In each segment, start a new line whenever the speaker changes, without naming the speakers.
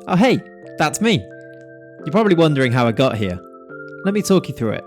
Oh hey, that's me. You're probably wondering how I got here. Let me talk you through it.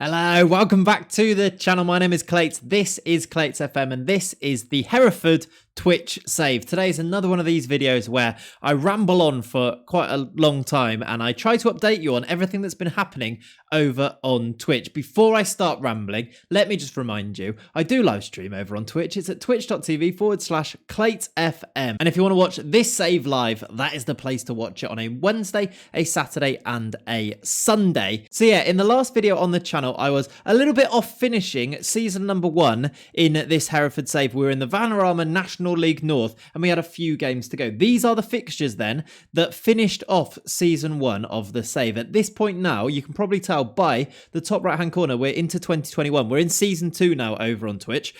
Hello, welcome back to the channel. My name is Clayts. This is ClaytsFM and this is the Hereford Twitch save. Today is another one of these videos where I ramble on for quite a long time and I try to update you on everything that's been happening over on Twitch. Before I start rambling, let me just remind you, I do live stream over on Twitch. It's at twitch.tv/ClaytsFM. And if you want to watch this save live, that is the place to watch it on a Wednesday, a Saturday, and a Sunday. So yeah, in the last video on the channel, I was a little bit off finishing season number 1 in this Hereford save. We were in the Vanarama National League North and we had a few games to go. These are the fixtures then that finished off season 1 of the save. At this point now, you can probably tell by the top right hand corner, we're into 2021. We're in season 2 now over on Twitch.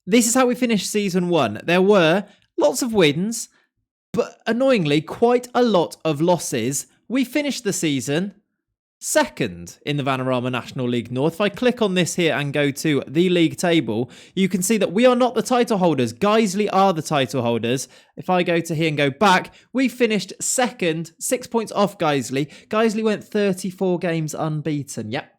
This is how we finished season 1. There were lots of wins, but annoyingly quite a lot of losses. We finished the season second in the Vanarama National League North. If I click on this here and go to the league table, you can see that we are not the title holders. Guiseley are the title holders. If I go to here and go back, we finished second, 6 points off Guiseley. Guiseley went 34 games unbeaten. Yep.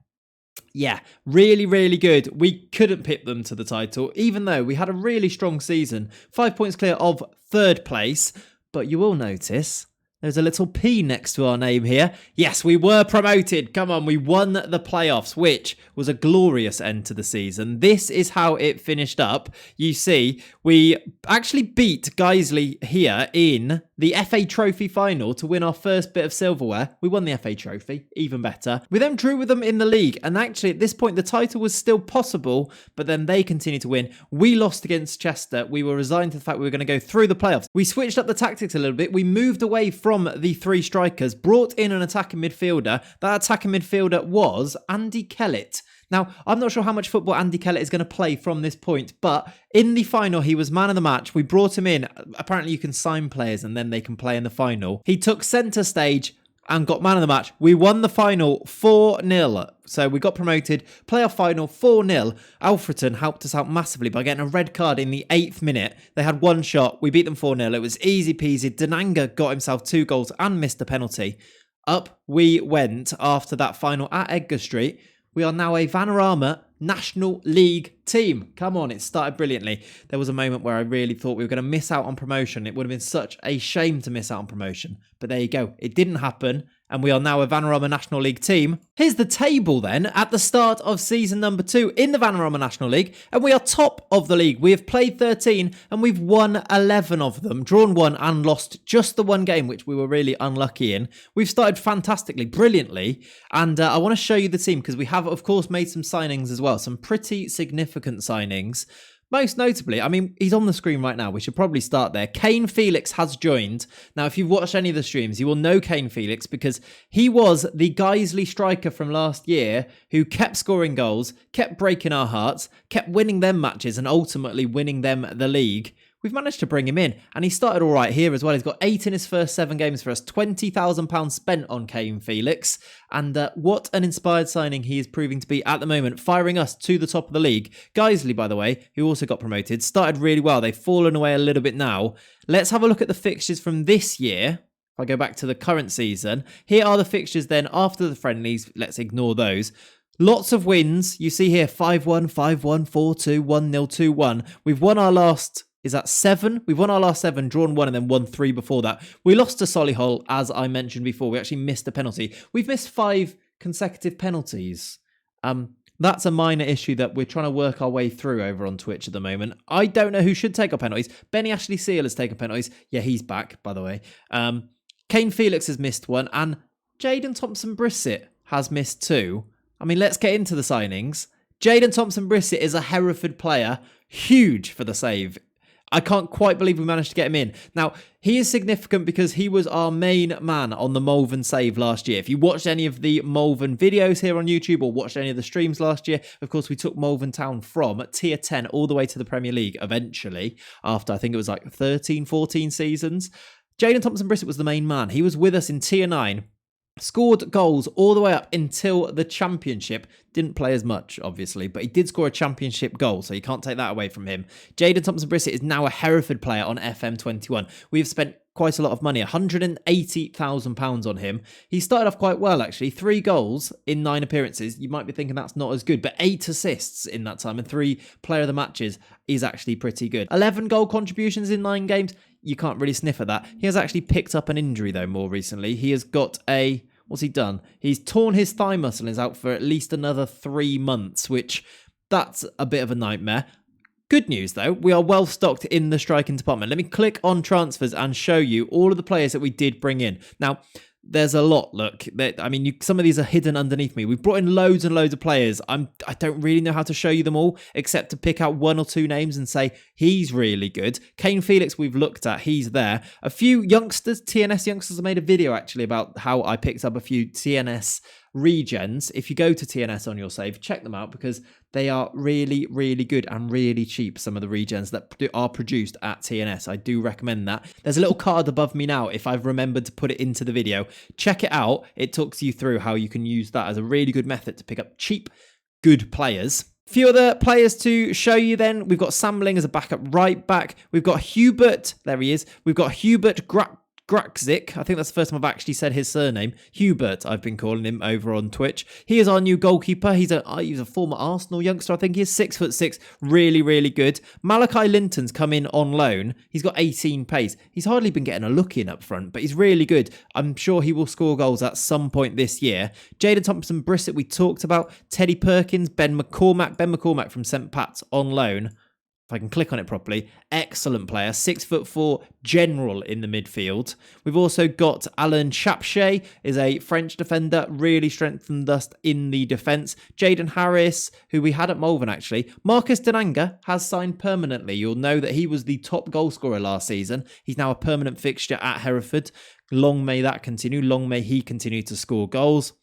Yeah, really, really good. We couldn't pip them to the title, even though we had a really strong season. 5 points clear of third place. But you will notice there's a little P next to our name here. Yes, we were promoted. Come on, we won the playoffs, which was a glorious end to the season. This is how it finished up. You see, we actually beat Guiseley here in the FA Trophy final to win our first bit of silverware. We won the FA Trophy, even better. We then drew with them in the league, and actually at this point the title was still possible, but then they continued to win. We lost against Chester. We were resigned to the fact we were going to go through the playoffs. We switched up the tactics a little bit. We moved away from the 3 strikers, brought in an attacking midfielder. That attacking midfielder was Andy Kellett. Now, I'm not sure how much football Andy Kellett is going to play from this point, but in the final, he was man of the match. We brought him in. Apparently, you can sign players and then they can play in the final. He took centre stage and got man of the match. We won the final 4-0. So we got promoted, playoff final 4-0. Alfreton helped us out massively by getting a red card in the 8th minute. They had one shot. We beat them 4-0. It was easy peasy. Denanga got himself 2 goals and missed a penalty. Up we went after that final at Edgar Street. We are now a Vanarama National League team. Come on, it started brilliantly. There was a moment where I really thought we were going to miss out on promotion. It would have been such a shame to miss out on promotion. But there you go. It didn't happen. And we are now a Vanarama National League team. Here's the table then at the start of season number 2 in the Vanarama National League. And we are top of the league. We have played 13 and we've won 11 of them. Drawn 1 and lost just the 1 game, which we were really unlucky in. We've started fantastically, brilliantly. And I want to show you the team because we have, of course, made some signings as well. Some pretty significant signings. Most notably, I mean, he's on the screen right now. We should probably start there. Kane Felix has joined. Now, if you've watched any of the streams, you will know Kane Felix because he was the Guiseley striker from last year who kept scoring goals, kept breaking our hearts, kept winning them matches and ultimately winning them the league. We've managed to bring him in and he started all right here as well. He's got 8 in his first 7 games for us. £20,000 spent on Kane Felix. And what an inspired signing he is proving to be at the moment, firing us to the top of the league. Guiseley, by the way, who also got promoted, started really well. They've fallen away a little bit now. Let's have a look at the fixtures from this year. If I go back to the current season, here are the fixtures then after the friendlies. Let's ignore those. Lots of wins. You see here 5-1, 5-1, 4-2, 1-0, 2-1. We've won our last... Is that 7? We've won our last 7, drawn 1 and then won 3 before that. We lost to Solihull, as I mentioned before. We actually missed a penalty. We've missed 5 consecutive penalties. That's a minor issue that we're trying to work our way through over on Twitch at the moment. I don't know who should take our penalties. Benny Ashley Seal has taken penalties. Yeah, he's back, by the way. Kane Felix has missed 1 and Jaden Thompson-Brissett has missed 2. I mean, let's get into the signings. Jaden Thompson-Brissett is a Hereford player. Huge for the save. I can't quite believe we managed to get him in. Now, he is significant because he was our main man on the Malvern save last year. If you watched any of the Malvern videos here on YouTube or watched any of the streams last year, of course, we took Malvern Town from tier 10 all the way to the Premier League eventually, after I think it was like 13, 14 seasons. Jaden Thompson-Brissett was the main man. He was with us in tier 9. Scored goals all the way up until the championship. Didn't play as much, obviously, but he did score a championship goal, so you can't take that away from him. Jayden Thompson-Brissett is now a Hereford player on FM21. We've spent quite a lot of money, £180,000 on him. He started off quite well, actually. 3 goals in 9 appearances. You might be thinking that's not as good, but 8 assists in that time and 3 player of the matches is actually pretty good. 11 goal contributions in 9 games. You can't really sniff at that. He has actually picked up an injury, though, more recently. He has got a... What's he done? He's torn his thigh muscle and is out for at least another 3 months, which that's a bit of a nightmare. Good news, though, we are well stocked in the striking department. Let me click on transfers and show you all of the players that we did bring in. Now, there's a lot, look. Some of these are hidden underneath me. We've brought in loads and loads of players. I don't really know how to show you them all, except to pick out 1 or 2 names and say, he's really good. Kane Felix, we've looked at. He's there. A few youngsters, TNS youngsters, have made a video, actually, about how I picked up a few TNS regens. If you go to TNS on your save, check them out because they are really, really good and really cheap. Some of the regens that are produced at TNS. I do recommend that. There's a little card above me now if I've remembered to put it into the video. Check it out. It talks you through how you can use that as a really good method to pick up cheap, good players. Few other players to show you then. We've got Sam Ling as a backup right back. We've got Hubert. There he is. We've got Hubert Grakzik. I think that's the first time I've actually said his surname. Hubert, I've been calling him over on Twitch. He is our new goalkeeper. He's a former Arsenal youngster. I think he is 6'6", really, really good. Malachi Linton's come in on loan. He's got 18 pace. He's hardly been getting a look in up front, but he's really good. I'm sure he will score goals at some point this year. Jayden Thompson-Brissett, we talked about. Teddy Perkins, Ben McCormack from St. Pat's on loan. If I can click on it properly, excellent player, 6'4", general in the midfield. We've also got Alan Chapchet, is a French defender, really strengthened us in the defence. Jaden Harris, who we had at Malvern actually. Marcus Denanga has signed permanently. You'll know that he was the top goal scorer last season. He's now a permanent fixture at Hereford. Long may that continue. Long may he continue to score goals.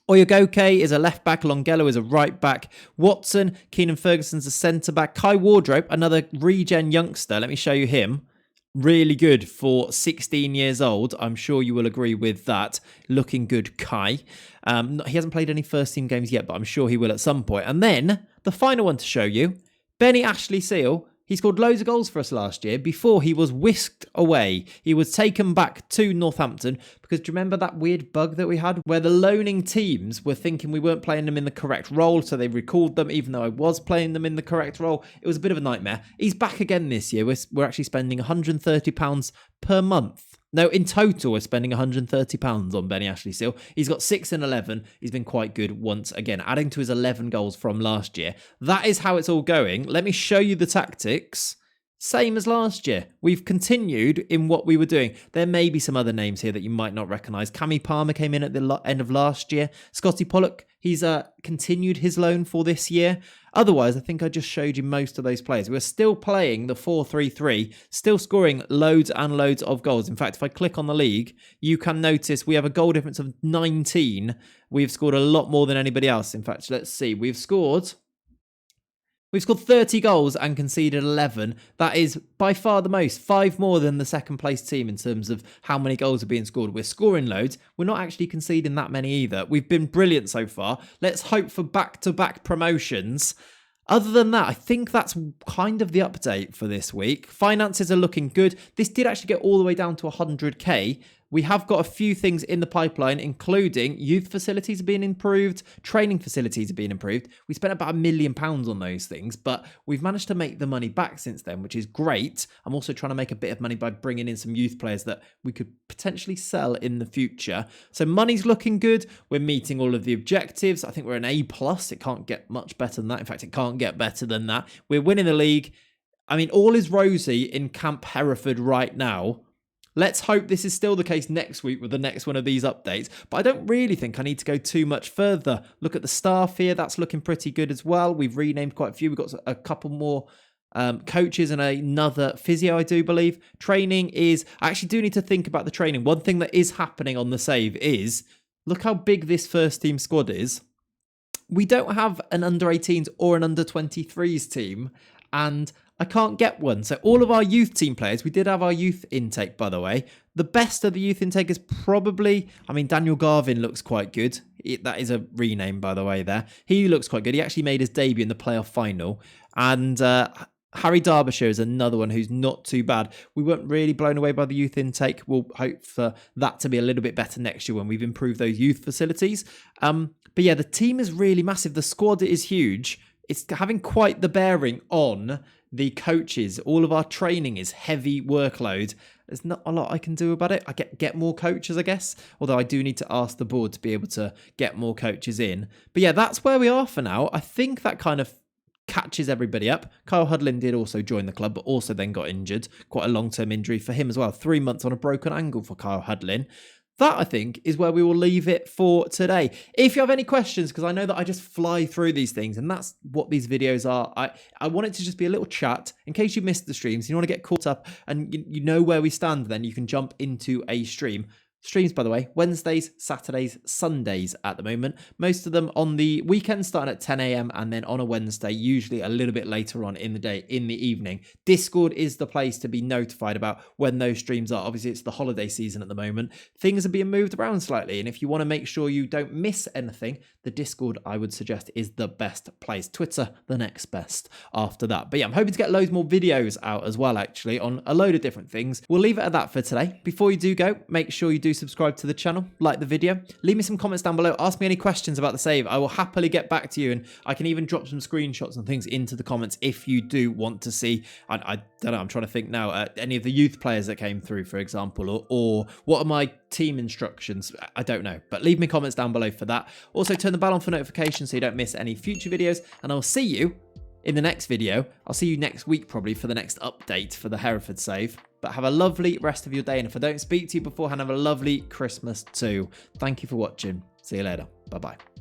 Oyagoke is a left back, Longello is a right back, Watson, Keenan Ferguson's a centre back, Kai Wardrobe, another regen youngster, let me show you him. Really good for 16 years old. I'm sure you will agree with that. Looking good, Kai. He hasn't played any first team games yet, but I'm sure he will at some point. And then the final one to show you, Benny Ashley Seal. He scored loads of goals for us last year before he was whisked away. He was taken back to Northampton because do you remember that weird bug that we had where the loaning teams were thinking we weren't playing them in the correct role, so they recalled them even though I was playing them in the correct role. It was a bit of a nightmare. He's back again this year. We're actually spending £130 per month. No, in total, we're spending £130 on Benny Ashley Seal. He's got 6 and 11. He's been quite good once again, adding to his 11 goals from last year. That is how it's all going. Let me show you the tactics. Same as last year. We've continued in what we were doing. There may be some other names here that you might not recognise. Cammy Palmer came in at the end of last year. Scotty Pollock, he's continued his loan for this year. Otherwise, I think I just showed you most of those players. We're still playing the 4-3-3, still scoring loads and loads of goals. In fact, if I click on the league, you can notice we have a goal difference of 19. We've scored a lot more than anybody else. In fact, let's see. We've scored 30 goals and conceded 11. That is by far the most, 5 more than the second place team in terms of how many goals are being scored. We're scoring loads. We're not actually conceding that many either. We've been brilliant so far. Let's hope for back-to-back promotions. Other than that, I think that's kind of the update for this week. Finances are looking good. This did actually get all the way down to 100k. We have got a few things in the pipeline, including youth facilities are being improved, training facilities are being improved. We spent about £1 million on those things, but we've managed to make the money back since then, which is great. I'm also trying to make a bit of money by bringing in some youth players that we could potentially sell in the future. So money's looking good. We're meeting all of the objectives. I think we're an A+. It can't get much better than that. In fact, it can't get better than that. We're winning the league. I mean, all is rosy in Camp Hereford right now. Let's hope this is still the case next week with the next one of these updates. But I don't really think I need to go too much further. Look at the staff here. That's looking pretty good as well. We've renamed quite a few. We've got a couple more coaches and another physio, I do believe. Training is... I actually do need to think about the training. One thing that is happening on the save is... Look how big this first team squad is. We don't have an under-18s or an under-23s team. And I can't get one. So all of our youth team players, we did have our youth intake, by the way. The best of the youth intake is probably, I mean, Daniel Garvin looks quite good. That is a rename, by the way, there. He looks quite good. He actually made his debut in the playoff final. And Harry Derbyshire is another one who's not too bad. We weren't really blown away by the youth intake. We'll hope for that to be a little bit better next year when we've improved those youth facilities. But yeah, the team is really massive. The squad is huge. It's having quite the bearing on the coaches. All of our training is heavy workload. There's not a lot I can do about it. I get more coaches, I guess. Although I do need to ask the board to be able to get more coaches in. But yeah, that's where we are for now. I think that kind of catches everybody up. Kyle Hudlin did also join the club, but also then got injured. Quite a long-term injury for him as well. 3 months on a broken ankle for Kyle Hudlin. That, I think, is where we will leave it for today. If you have any questions, because I know that I just fly through these things, and that's what these videos are. I want it to just be a little chat in case you missed the streams. You want to get caught up and you know where we stand, then you can jump into a stream. Streams, by the way, Wednesdays, Saturdays, Sundays at the moment. Most of them on the weekend starting at 10 a.m. and then on a Wednesday, usually a little bit later on in the day, in the evening. Discord is the place to be notified about when those streams are. Obviously, it's the holiday season at the moment. Things are being moved around slightly. And if you want to make sure you don't miss anything, the Discord, I would suggest, is the best place. Twitter, the next best after that. But yeah, I'm hoping to get loads more videos out as well, actually, on a load of different things. We'll leave it at that for today. Before you do go, make sure you do subscribe to the channel, like the video, leave me some comments down below, ask me any questions about the save. I will happily get back to you, and I can even drop some screenshots and things into the comments if you do want to see. I don't know, I'm trying to think now, any of the youth players that came through, for example, or what are my team instructions? I don't know, but leave me comments down below for that. Also turn the bell on for notifications so you don't miss any future videos, and I'll see you in the next video. I'll see you next week probably for the next update for the Hereford save. But have a lovely rest of your day, and if I don't speak to you beforehand, have a lovely Christmas too. Thank you for watching. See you later. Bye-bye.